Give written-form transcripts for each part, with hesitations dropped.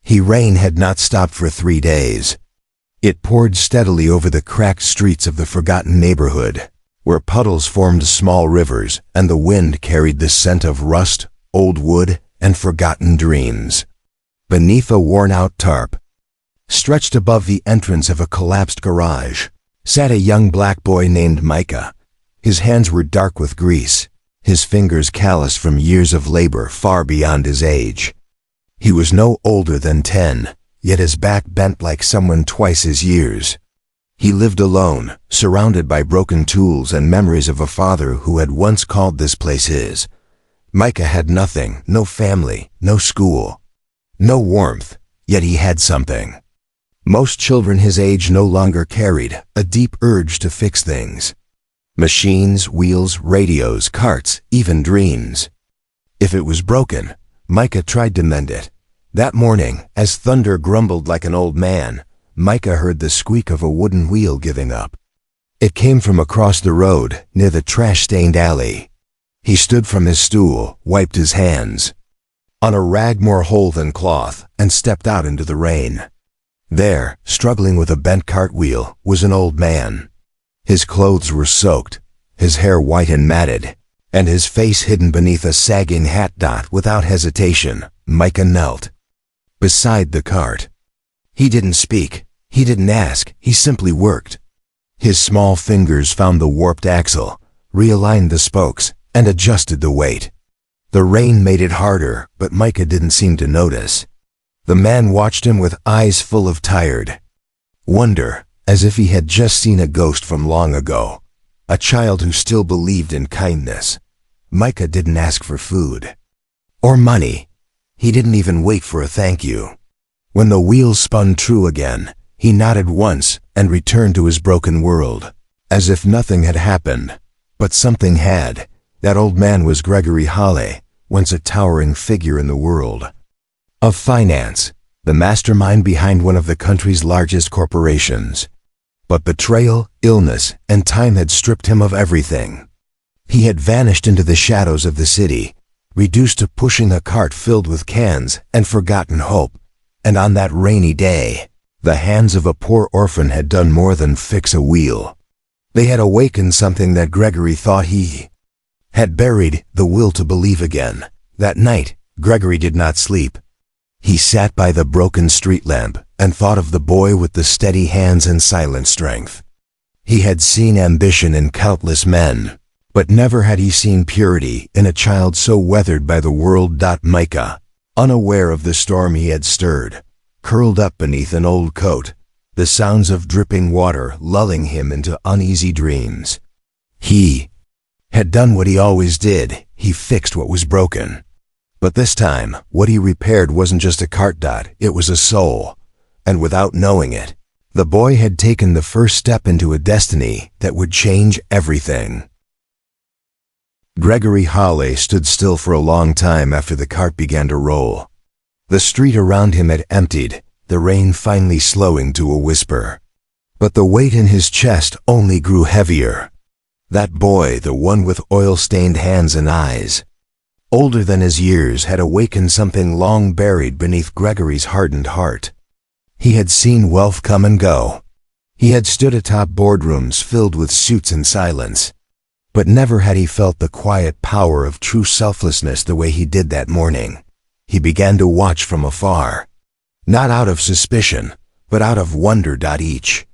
Rain had not stopped for 3 days. It poured steadily over the cracked streets of the forgotten neighborhood, where puddles formed small rivers and the wind carried the scent of rust, old wood, and forgotten dreams. Beneath a worn-out tarp, stretched above the entrance of a collapsed garage, sat a young black boy named Micah. His hands were dark with grease, his fingers calloused from years of labor far beyond his age. He was no older than 10, yet his back bent like someone twice his years. He lived alone, surrounded by broken tools and memories of a father who had once called this place his. Micah had nothing, no family, no school, no warmth, yet he had something. Most children his age no longer carried a deep urge to fix things. Machines, wheels, radios, carts, even dreams. If it was broken, Micah tried to mend it. That morning, as thunder grumbled like an old man, Micah heard the squeak of a wooden wheel giving up. It came from across the road, near the trash-stained alley. He stood from his stool, wiped his hands on a rag more whole than cloth, and stepped out into the rain. There, struggling with a bent cartwheel, was an old man. His clothes were soaked, his hair white and matted, and his face hidden beneath a sagging hat. Without hesitation, Micah knelt beside the cart. He didn't speak, he didn't ask, he simply worked. His small fingers found the warped axle, realigned the spokes, and adjusted the weight. The rain made it harder, but Micah didn't seem to notice. The man watched him with eyes full of tired wonder, as if he had just seen a ghost from long ago, a child who still believed in kindness. Micah didn't ask for food or money. He didn't even wait for a thank you. When the wheels spun true again, he nodded once and returned to his broken world, as if nothing had happened. But something had. That old man was Gregory Halley, once a towering figure in the world of finance, the mastermind behind one of the country's largest corporations. But betrayal, illness, and time had stripped him of everything. He had vanished into the shadows of the city, reduced to pushing a cart filled with cans and forgotten hope. And on that rainy day, the hands of a poor orphan had done more than fix a wheel. They had awakened something that Gregory thought he had buried, the will to believe again. That night, Gregory did not sleep. He sat by the broken street lamp and thought of the boy with the steady hands and silent strength. He had seen ambition in countless men, but never had he seen purity in a child so weathered by the world. Micah, unaware of the storm he had stirred, curled up beneath an old coat, the sounds of dripping water lulling him into uneasy dreams. He had done what he always did. He fixed what was broken. But this time, what he repaired wasn't just a cart. It was a soul. And without knowing it, the boy had taken the first step into a destiny that would change everything. Gregory Halley stood still for a long time after the cart began to roll. The street around him had emptied, the rain finally slowing to a whisper. But the weight in his chest only grew heavier. That boy, the one with oil-stained hands and eyes, older than his years, had awakened something long buried beneath Gregory's hardened heart. He had seen wealth come and go. He had stood atop boardrooms filled with suits and silence. But never had he felt the quiet power of true selflessness the way he did that morning. He began to watch from afar, not out of suspicion, but out of wonder. Each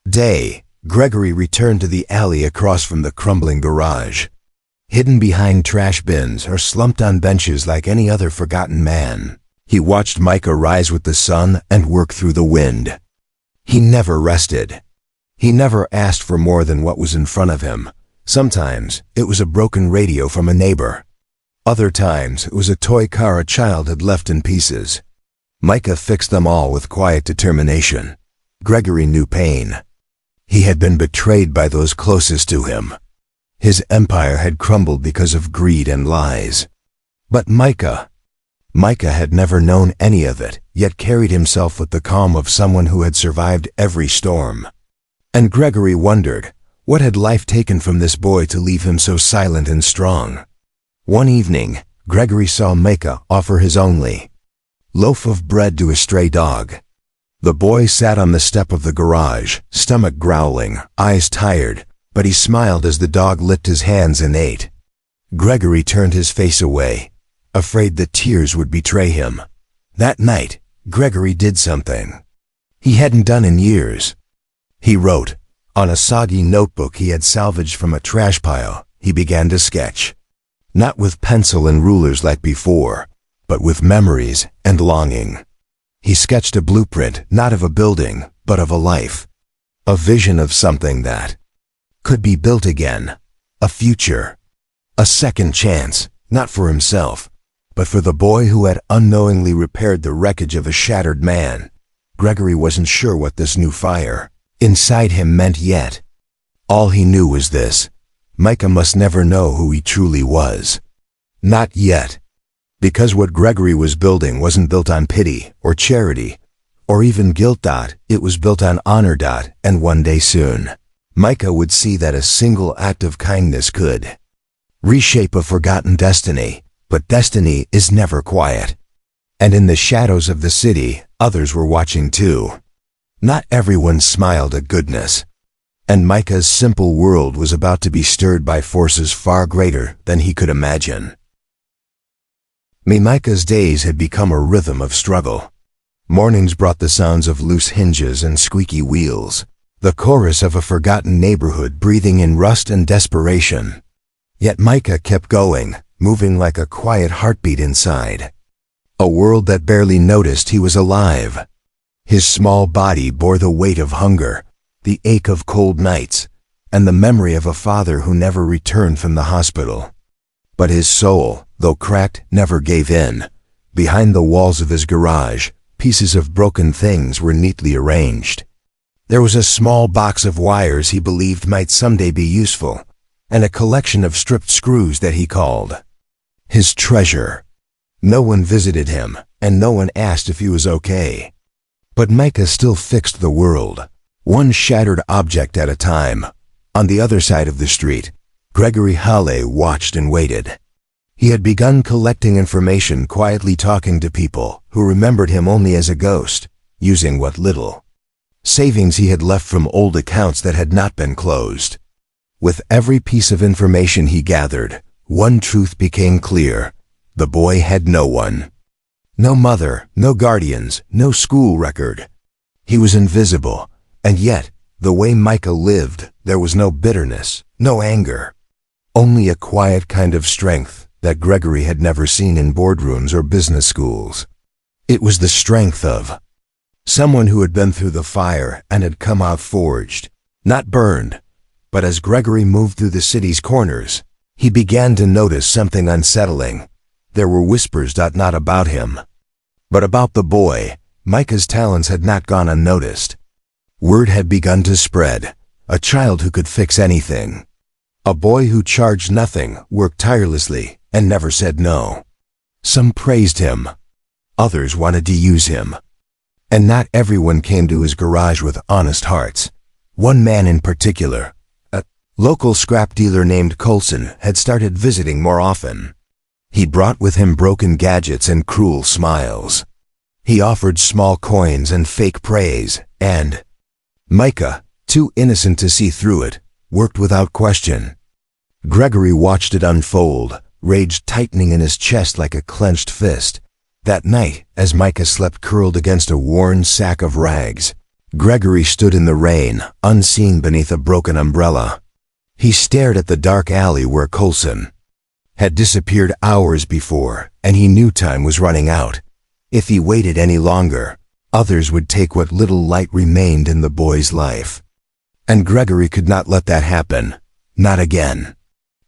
day, Gregory returned to the alley across from the crumbling garage, hidden behind trash bins or slumped on benches like any other forgotten man. He watched Micah rise with the sun and work through the wind. He never rested. He never asked for more than what was in front of him. Sometimes it was a broken radio from a neighbor. Other times it was a toy car a child had left in pieces. Micah fixed them all with quiet determination. Gregory knew pain. He had been betrayed by those closest to him. His empire had crumbled because of greed and lies. But Micah had never known any of it, yet carried himself with the calm of someone who had survived every storm. And Gregory wondered, what had life taken from this boy to leave him so silent and strong? One evening, Gregory saw Micah offer his only loaf of bread to a stray dog. The boy sat on the step of the garage, stomach growling, eyes tired, but he smiled as the dog licked his hands and ate. Gregory turned his face away, afraid that tears would betray him. That night, Gregory did something he hadn't done in years. He wrote. On a soggy notebook he had salvaged from a trash pile, he began to sketch. Not with pencil and rulers like before, but with memories and longing. He sketched a blueprint, not of a building, but of a life. A vision of something that could be built again. A future. A second chance, not for himself, but for the boy who had unknowingly repaired the wreckage of a shattered man. Gregory wasn't sure what this new fire inside him meant yet. All he knew was this: Micah must never know who he truly was. Not yet. Because what Gregory was building wasn't built on pity or charity or even guilt. It was built on honor. And one day soon, Micah would see that a single act of kindness could reshape a forgotten destiny. But destiny is never quiet. And in the shadows of the city, others were watching too. Not everyone smiled at goodness. And Micah's simple world was about to be stirred by forces far greater than he could imagine. Micah's days had become a rhythm of struggle. Mornings brought the sounds of loose hinges and squeaky wheels, the chorus of a forgotten neighborhood breathing in rust and desperation. Yet Micah kept going, moving like a quiet heartbeat inside. A world that barely noticed he was alive. His small body bore the weight of hunger, the ache of cold nights, and the memory of a father who never returned from the hospital. But his soul, though cracked, never gave in. Behind the walls of his garage, pieces of broken things were neatly arranged. There was a small box of wires he believed might someday be useful, and a collection of stripped screws that he called his treasure. No one visited him, and no one asked if he was okay. But Micah still fixed the world, one shattered object at a time. On the other side of the street, Gregory Halle watched and waited. He had begun collecting information, quietly talking to people who remembered him only as a ghost, using what little savings he had left from old accounts that had not been closed. With every piece of information he gathered, one truth became clear: the boy had no one. No mother, no guardians, no school record. He was invisible, and yet, the way Micah lived, there was no bitterness, no anger. Only a quiet kind of strength that Gregory had never seen in boardrooms or business schools. It was the strength of someone who had been through the fire and had come out forged, not burned. But as Gregory moved through the city's corners, he began to notice something unsettling. There were whispers, not about him, but about the boy. Micah's talents had not gone unnoticed. Word had begun to spread: a child who could fix anything. A boy who charged nothing, worked tirelessly, and never said no. Some praised him. Others wanted to use him. And not everyone came to his garage with honest hearts. One man in particular, a local scrap dealer named Coulson, had started visiting more often. He brought with him broken gadgets and cruel smiles. He offered small coins and fake praise, and Micah, too innocent to see through it, worked without question. Gregory watched it unfold, rage tightening in his chest like a clenched fist. That night, as Micah slept curled against a worn sack of rags, Gregory stood in the rain, unseen beneath a broken umbrella. He stared at the dark alley where Coulson had disappeared hours before, and he knew time was running out. If he waited any longer, others would take what little light remained in the boy's life. And Gregory could not let that happen. Not again.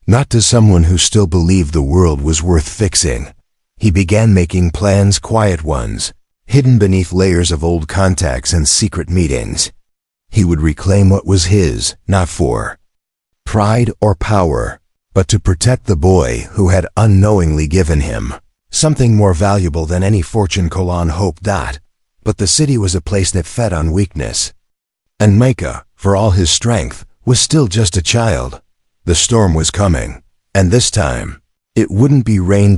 Not to someone who still believed the world was worth fixing. He began making plans, quiet ones, hidden beneath layers of old contacts and secret meetings. He would reclaim what was his, not for pride or power, but to protect the boy who had unknowingly given him something more valuable than any fortune hoped. But the city was a place that fed on weakness. And Micah, for all his strength, was still just a child. The storm was coming, and this time, it wouldn't be rain.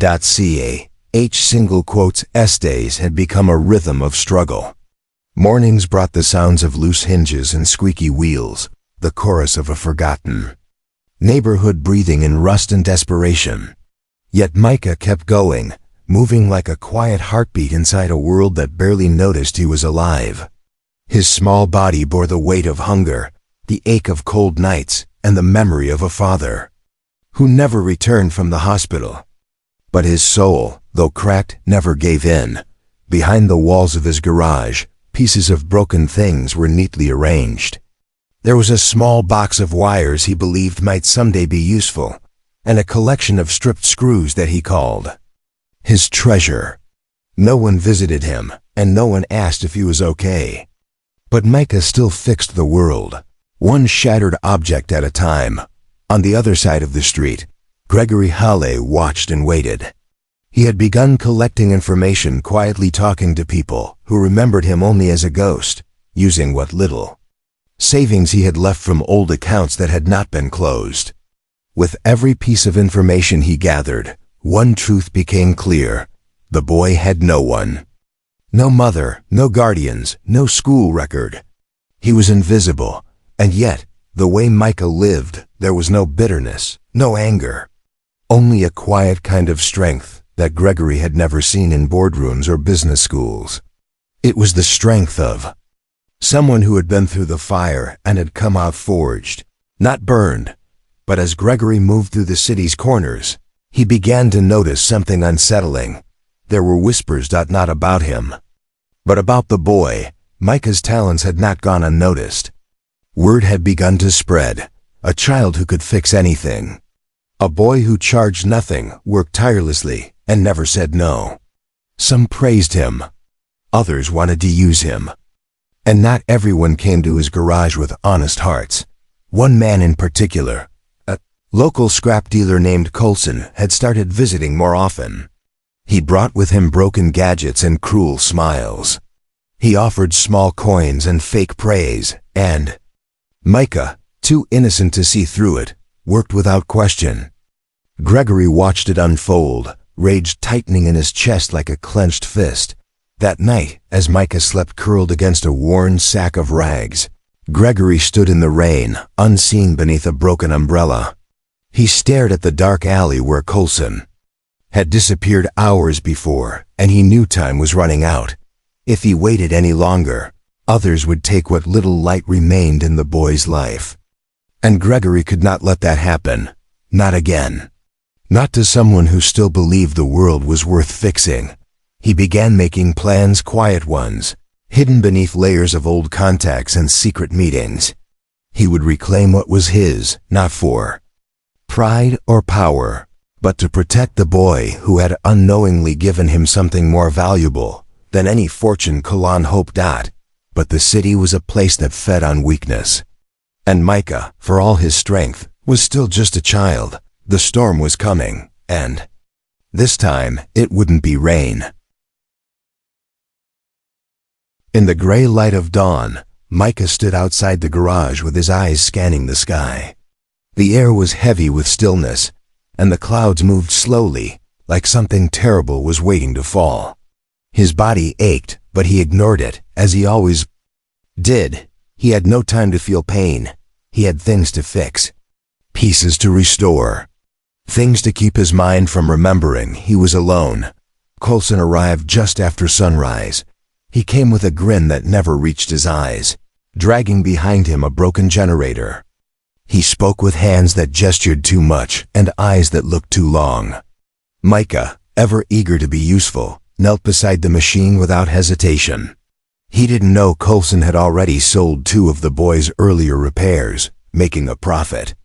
Each single quote's essays had become a rhythm of struggle. Mornings brought the sounds of loose hinges and squeaky wheels, the chorus of a forgotten neighborhood breathing in rust and desperation. Yet Micah kept going, moving like a quiet heartbeat inside a world that barely noticed he was alive. His small body bore the weight of hunger, the ache of cold nights, and the memory of a father who never returned from the hospital. But his soul, though cracked, never gave in. Behind the walls of his garage, pieces of broken things were neatly arranged. There was a small box of wires he believed might someday be useful, and a collection of stripped screws that he called his treasure. No one visited him, and no one asked if he was okay. But Micah still fixed the world, one shattered object at a time. On the other side of the street, Gregory Halle watched and waited. He had begun collecting information, quietly talking to people who remembered him only as a ghost, using what little savings he had left from old accounts that had not been closed. With every piece of information he gathered, one truth became clear. The boy had no one. No mother, no guardians, no school record. He was invisible, and yet, the way Micah lived, there was no bitterness, no anger. Only a quiet kind of strength that Gregory had never seen in boardrooms or business schools. It was the strength of someone who had been through the fire and had come out forged, not burned. But as Gregory moved through the city's corners, he began to notice something unsettling. There were whispers not about him, but about the boy. Micah's talents had not gone unnoticed. Word had begun to spread. A child who could fix anything. A boy who charged nothing, worked tirelessly, and never said no. Some praised him. Others wanted to use him. And not everyone came to his garage with honest hearts. One man in particular, a local scrap dealer named Coulson, had started visiting more often. He brought with him broken gadgets and cruel smiles. He offered small coins and fake praise, and Micah, too innocent to see through it, worked without question. Gregory watched it unfold, rage tightening in his chest like a clenched fist. That night, as Micah slept curled against a worn sack of rags, Gregory stood in the rain, unseen beneath a broken umbrella. He stared at the dark alley where Coulson had disappeared hours before, and he knew time was running out. If he waited any longer, others would take what little light remained in the boy's life. And Gregory could not let that happen. Not again. Not to someone who still believed the world was worth fixing. He began making plans, quiet ones, hidden beneath layers of old contacts and secret meetings. He would reclaim what was his, not for pride or power, but to protect the boy who had unknowingly given him something more valuable than any fortune Kalan hoped. But the city was a place that fed on weakness. And Micah, for all his strength, was still just a child. The storm was coming, and this time it wouldn't be rain. In the gray light of dawn, Micah stood outside the garage with his eyes scanning the sky. The air was heavy with stillness, and the clouds moved slowly, like something terrible was waiting to fall. His body ached, but he ignored it, as he always did. He had no time to feel pain. He had things to fix, pieces to restore, things to keep his mind from remembering he was alone. Coulson arrived just after sunrise. He came with a grin that never reached his eyes, dragging behind him a broken generator. He spoke with hands that gestured too much and eyes that looked too long. Micah, ever eager to be useful, knelt beside the machine without hesitation. He didn't know Coulson had already sold 2 of the boy's earlier repairs, making a profit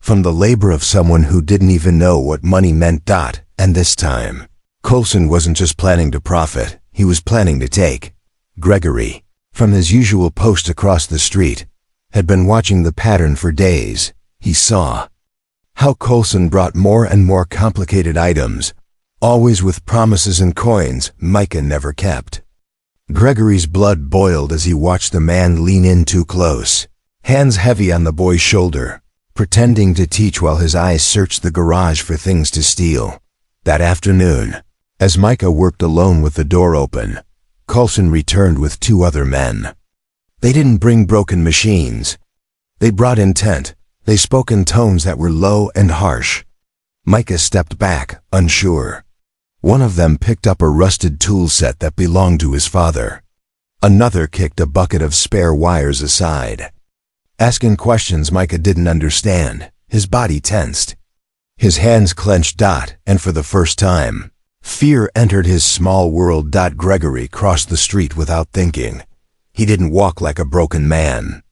from the labor of someone who didn't even know what money meant. And this time, Coulson wasn't just planning to profit, he was planning to take. Gregory, from his usual post across the street, had been watching the pattern for days. He saw how Coulson brought more and more complicated items, always with promises and coins Micah never kept. Gregory's blood boiled as he watched the man lean in too close, hands heavy on the boy's shoulder, pretending to teach while his eyes searched the garage for things to steal. That afternoon, As Micah worked alone with the door open, Coulson returned with 2 other men. They didn't bring broken machines. They brought intent. They spoke in tones that were low and harsh. Micah stepped back, unsure. One of them picked up a rusted tool set that belonged to his father. Another kicked a bucket of spare wires aside. Asking questions Micah didn't understand, his body tensed. His hands clenched. And for the first time, fear entered his small world. Gregory crossed the street without thinking. He didn't walk like a broken man.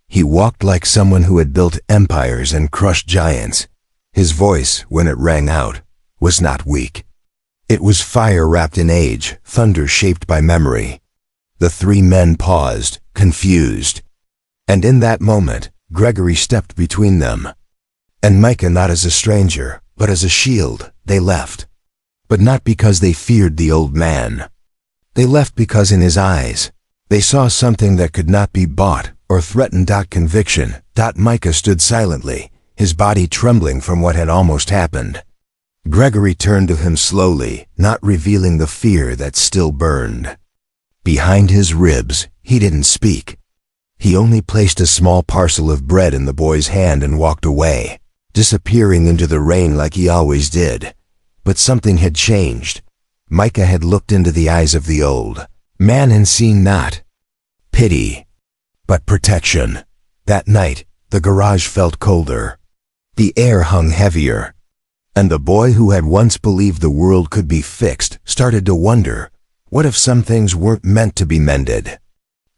He walked like someone who had built empires and crushed giants. His voice, when it rang out, was not weak. It was fire wrapped in age, thunder shaped by memory. The 3 men paused, confused. And in that moment, Gregory stepped between them. And Micah, not as a stranger, but as a shield, they left. But not because they feared the old man. They left because in his eyes, they saw something that could not be bought or threatened. Conviction. Micah stood silently, his body trembling from what had almost happened. Gregory turned to him slowly, not revealing the fear that still burned. Behind his ribs, he didn't speak. He only placed a small parcel of bread in the boy's hand and walked away, disappearing into the rain like he always did. But something had changed. Micah had looked into the eyes of the old man and seen not pity, but protection. That night, the garage felt colder. The air hung heavier. And the boy who had once believed the world could be fixed started to wonder, what if some things weren't meant to be mended?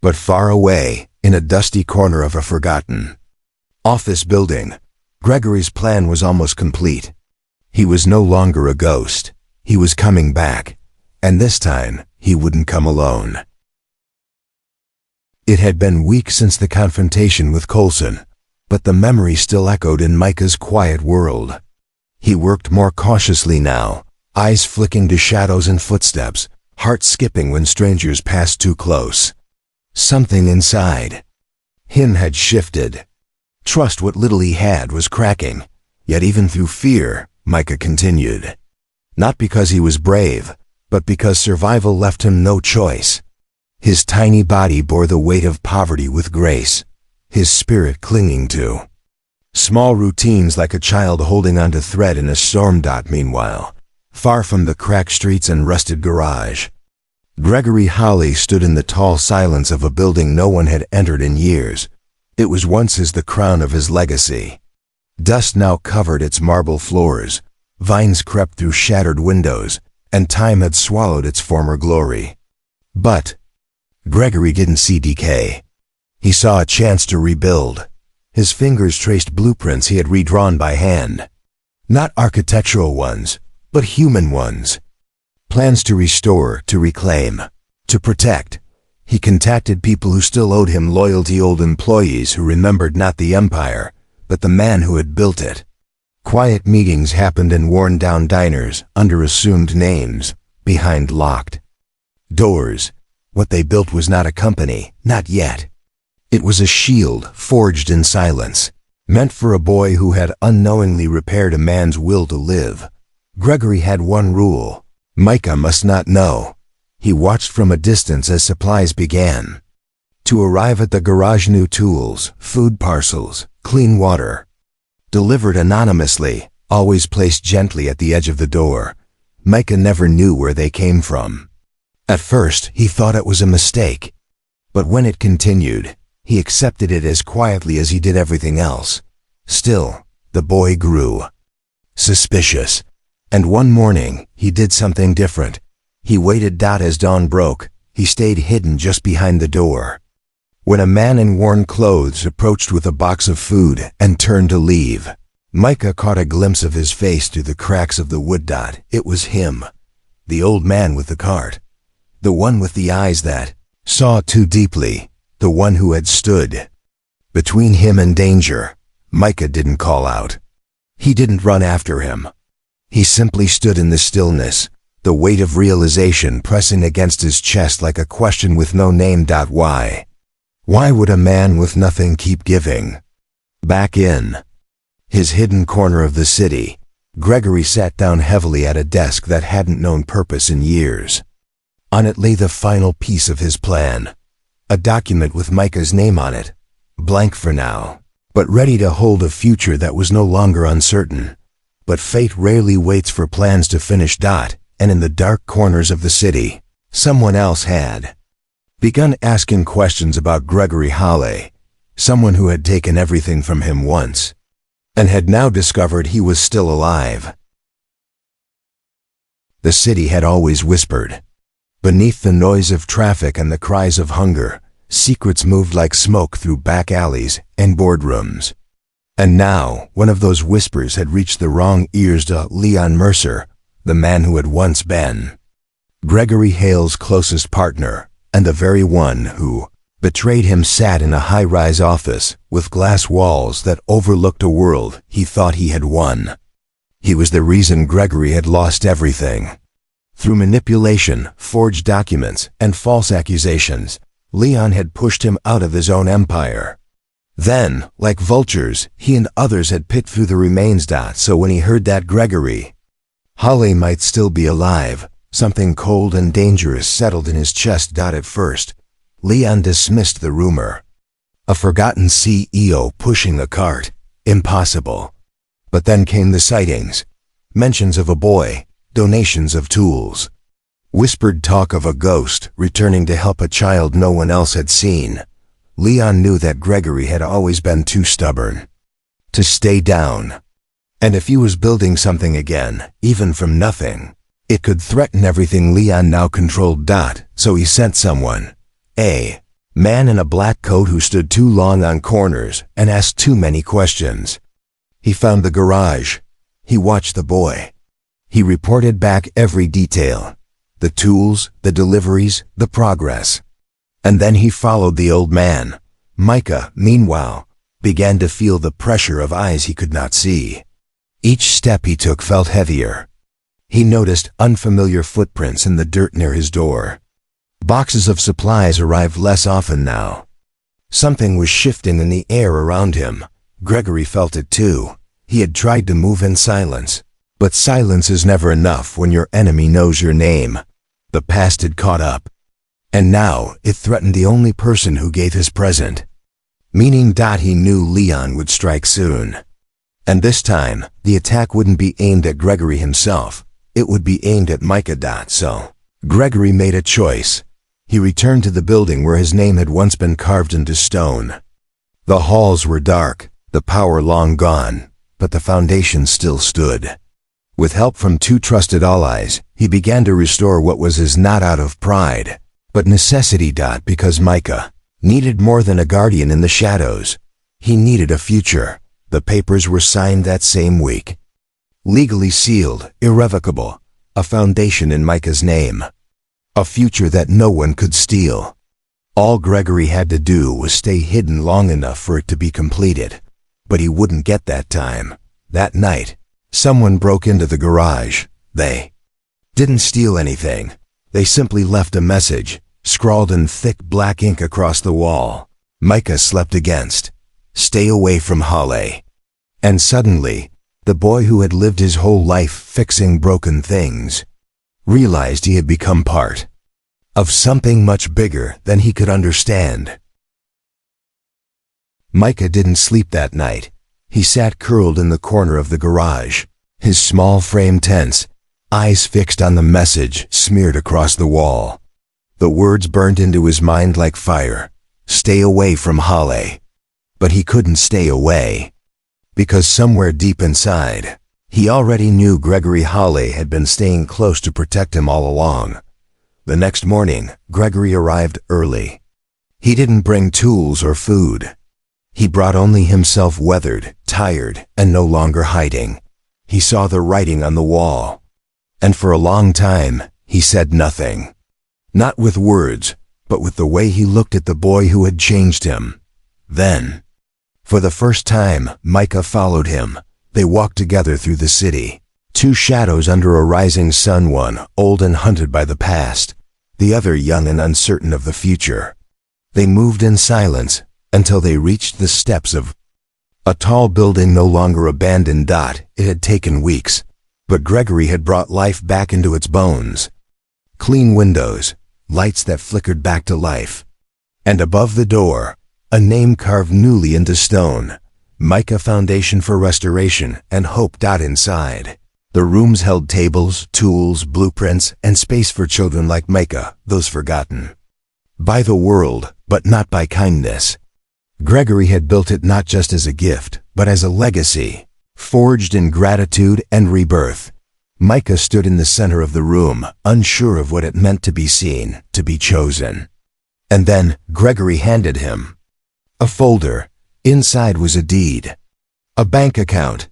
But far away, in a dusty corner of a forgotten office building, Gregory's plan was almost complete. He was no longer a ghost. He was coming back. And this time, he wouldn't come alone. It had been weeks since the confrontation with Coulson, but the memory still echoed in Micah's quiet world. He worked more cautiously now, eyes flicking to shadows and footsteps, heart skipping when strangers passed too close. Something inside him had shifted. Trust what little he had was cracking. Yet even through fear, Micah continued. Not because he was brave, but because survival left him no choice. His tiny body bore the weight of poverty with grace, his spirit clinging to small routines like a child holding onto thread in a storm. Meanwhile, far from the cracked streets and rusted garage, Gregory Holly stood in the tall silence of a building no one had entered in years. It was once the crown of his legacy. Dust now covered its marble floors, vines crept through shattered windows, and time had swallowed its former glory. But Gregory didn't see decay. He saw a chance to rebuild. His fingers traced blueprints he had redrawn by hand. Not architectural ones, but human ones. Plans to restore, to reclaim, to protect. He contacted people who still owed him loyalty, old employees who remembered not the empire, but the man who had built it. Quiet meetings happened in worn-down diners, under assumed names, behind locked doors. What they built was not a company, not yet. It was a shield forged in silence, meant for a boy who had unknowingly repaired a man's will to live. Gregory had one rule: Micah must not know. He watched from a distance as supplies began to arrive at the garage. New tools, food parcels, clean water. Delivered anonymously, always placed gently at the edge of the door. Micah never knew where they came from. At first, he thought it was a mistake. But when it continued, he accepted it as quietly as he did everything else. Still, the boy grew suspicious. And one morning, he did something different. He waited. As dawn broke, he stayed hidden just behind the door. When a man in worn clothes approached with a box of food and turned to leave, Micah caught a glimpse of his face through the cracks of the wood. It was him, the old man with the cart. The one with the eyes that saw too deeply. The one who had stood between him and danger. Micah didn't call out. He didn't run after him. He simply stood in the stillness, the weight of realization pressing against his chest like a question with no name. Why? Why would a man with nothing keep giving? Back in his hidden corner of the city, Gregory sat down heavily at a desk that hadn't known purpose in years. On it lay the final piece of his plan. A document with Micah's name on it, blank for now, but ready to hold a future that was no longer uncertain. But fate rarely waits for plans to finish. And in the dark corners of the city, someone else had begun asking questions about Gregory Halley, someone who had taken everything from him once, and had now discovered he was still alive. The city had always whispered. Beneath the noise of traffic and the cries of hunger, secrets moved like smoke through back alleys and boardrooms. And now, one of those whispers had reached the wrong ears to Leon Mercer, the man who had once been Gregory Hale's closest partner, and the very one who betrayed him sat in a high-rise office with glass walls that overlooked a world he thought he had won. He was the reason Gregory had lost everything. Through manipulation, forged documents, and false accusations, Leon had pushed him out of his own empire. Then, like vultures, he and others had picked through the remains. So when he heard that Gregory Halley might still be alive, something cold and dangerous settled in his chest. At first, Leon dismissed the rumor. A forgotten CEO pushing the cart. Impossible. But then came the sightings. Mentions of a boy, donations of tools, whispered talk of a ghost returning to help a child no one else had seen. Leon knew that Gregory had always been too stubborn to stay down. And if he was building something again, even from nothing, it could threaten everything Leon now controlled. So he sent someone, a man in a black coat who stood too long on corners and asked too many questions. He found the garage. He watched the boy. He reported back every detail, the tools, the deliveries, the progress. And then he followed the old man. Micah, meanwhile, began to feel the pressure of eyes he could not see. Each step he took felt heavier. He noticed unfamiliar footprints in the dirt near his door. Boxes of supplies arrived less often now. Something was shifting in the air around him. Gregory felt it too. He had tried to move in silence. But silence is never enough when your enemy knows your name. The past had caught up. And now it threatened the only person who gave his present. Meaning he knew Leon would strike soon. And this time, the attack wouldn't be aimed at Gregory himself. It would be aimed at Micah. So Gregory made a choice. He returned to the building where his name had once been carved into stone. The halls were dark, the power long gone, but the foundation still stood. With help from two trusted allies, he began to restore what was his, not out of pride, but necessity. Because Micah needed more than a guardian in the shadows. He needed a future. The papers were signed that same week. Legally sealed, irrevocable, a foundation in Micah's name. A future that no one could steal. All Gregory had to do was stay hidden long enough for it to be completed. But he wouldn't get that time. That night, someone broke into the garage. They didn't steal anything. They simply left a message, scrawled in thick black ink across the wall. Micah slept against. Stay away from Halley. And suddenly, the boy who had lived his whole life fixing broken things realized he had become part of something much bigger than he could understand. Micah didn't sleep that night. He sat curled in the corner of the garage, his small frame tense, eyes fixed on the message smeared across the wall. The words burned into his mind like fire. Stay away from Halley. But he couldn't stay away. Because somewhere deep inside, he already knew Gregory Halley had been staying close to protect him all along. The next morning, Gregory arrived early. He didn't bring tools or food. He brought only himself, weathered, tired, and no longer hiding. He saw the writing on the wall. And for a long time, he said nothing. Not with words, but with the way he looked at the boy who had changed him. Then, for the first time, Micah followed him. They walked together through the city. Two shadows under a rising sun, one old and hunted by the past, the other young and uncertain of the future. They moved in silence until they reached the steps of A tall building no longer abandoned. It had taken weeks, but Gregory had brought life back into its bones. Clean windows, lights that flickered back to life. And above the door, a name carved newly into stone, Micah Foundation for Restoration and Hope. Inside, the rooms held tables, tools, blueprints, and space for children like Micah, those forgotten by the world, but not by kindness. Gregory had built it not just as a gift, but as a legacy, forged in gratitude and rebirth. Micah stood in the center of the room, unsure of what it meant to be seen, to be chosen. And then Gregory handed him a folder. Inside was a deed, a bank account,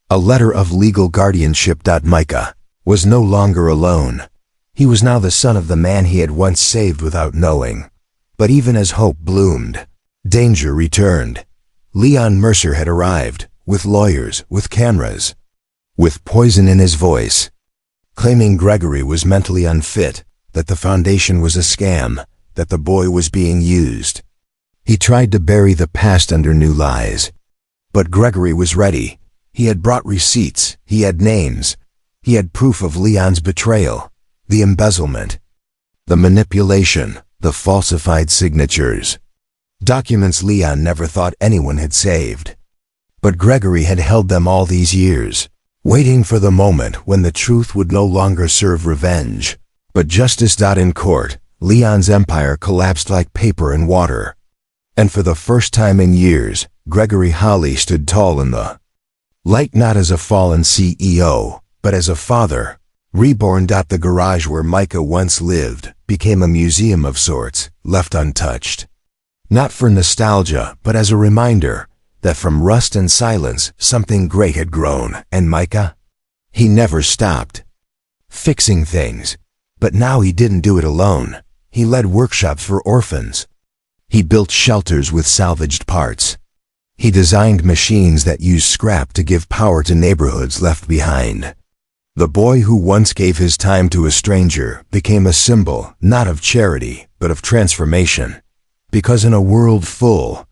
a letter of legal guardianship. Micah was no longer alone. He was now the son of the man he had once saved without knowing. But even as hope bloomed, danger returned. Leon Mercer had arrived, with lawyers, with cameras, with poison in his voice, claiming Gregory was mentally unfit, that the foundation was a scam, that the boy was being used. He tried to bury the past under new lies. But Gregory was ready. He had brought receipts, he had names, he had proof of Leon's betrayal, the embezzlement, the manipulation, the falsified signatures. Documents Leon never thought anyone had saved. But Gregory had held them all these years, waiting for the moment when the truth would no longer serve revenge, but justice. In court, Leon's empire collapsed like paper and water. And for the first time in years, Gregory Holly stood tall in the light, not as a fallen CEO, but as a father, reborn. The garage where Micah once lived became a museum of sorts, left untouched. Not for nostalgia, but as a reminder that from rust and silence something great had grown. And Micah? He never stopped fixing things. But now he didn't do it alone. He led workshops for orphans. He built shelters with salvaged parts. He designed machines that used scrap to give power to neighborhoods left behind. The boy who once gave his time to a stranger became a symbol, not of charity, but of transformation. Because in a world full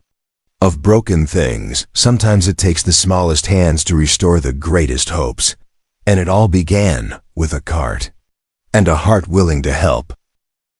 of broken things, sometimes it takes the smallest hands to restore the greatest hopes. And it all began with a cart and a heart willing to help.